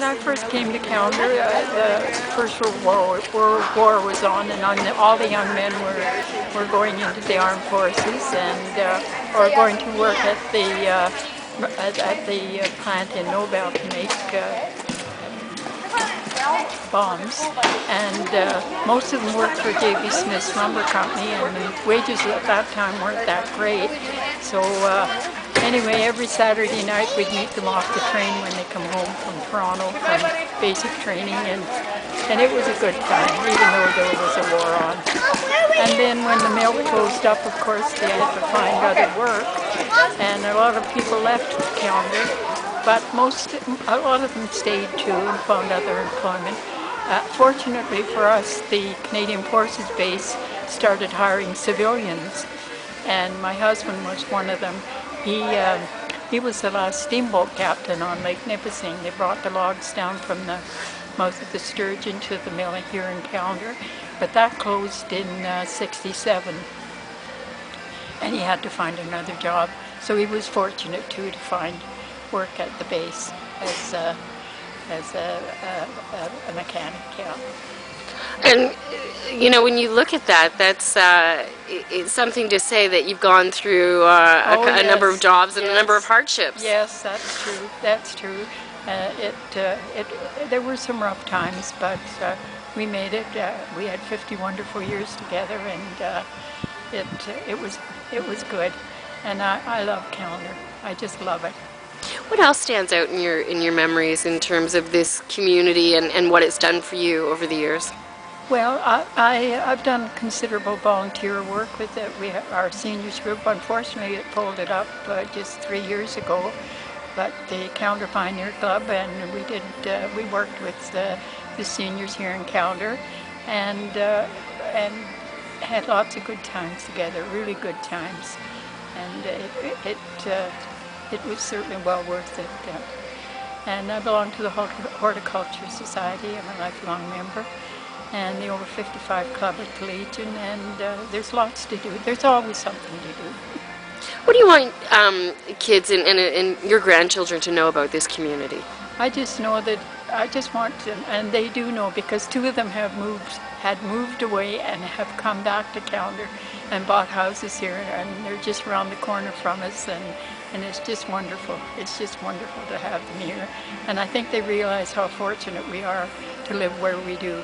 When I first came to Callander, the First World War was on, and all the young men were going into the armed forces and or going to work at the plant in Nobel to make bombs, and most of them worked for J.B. Smith's lumber company, and the wages at that time weren't that great. So anyway, every Saturday night we'd meet them off the train when they come home from Toronto from basic training, and it was a good time, even though there was a war on. And then when the mill closed up, of course, they had to find other work, and a lot of people left Callander, but a lot of them stayed too and found other employment. Fortunately for us, the Canadian Forces Base started hiring civilians, and my husband was one of them. He was the last steamboat captain on Lake Nipissing. They brought the logs down from the mouth of the Sturgeon to the mill here in Callander, but that closed in '67, and he had to find another job. So he was fortunate too to find work at the base as a mechanic. Yeah. And you know, when you look at that, that's it's something to say that you've gone through a number of jobs and a number of hardships. Yes, that's true. That's true. There were some rough times, but we made it. We had 50 wonderful years together, and it was good. And I love Callander. I just love it. What else stands out in your memories in terms of this community and what it's done for you over the years? Well, I've done considerable volunteer work with it. Our seniors group, unfortunately, it folded up just 3 years ago. But the Callander Pioneer Club, and we worked with the seniors here in Callander, and had lots of good times together, really good times, and it was certainly well worth it. And I belong to the Horticulture Society. I'm a lifelong member, and the Over 55 Club at the Legion, and there's lots to do. There's always something to do. What do you want kids and your grandchildren to know about this community? I just know that I just want them, and they do know, because 2 of them had moved away and have come back to Callander and bought houses here, and they're just around the corner from us, and it's just wonderful. It's just wonderful to have them here, and I think they realize how fortunate we are to live where we do.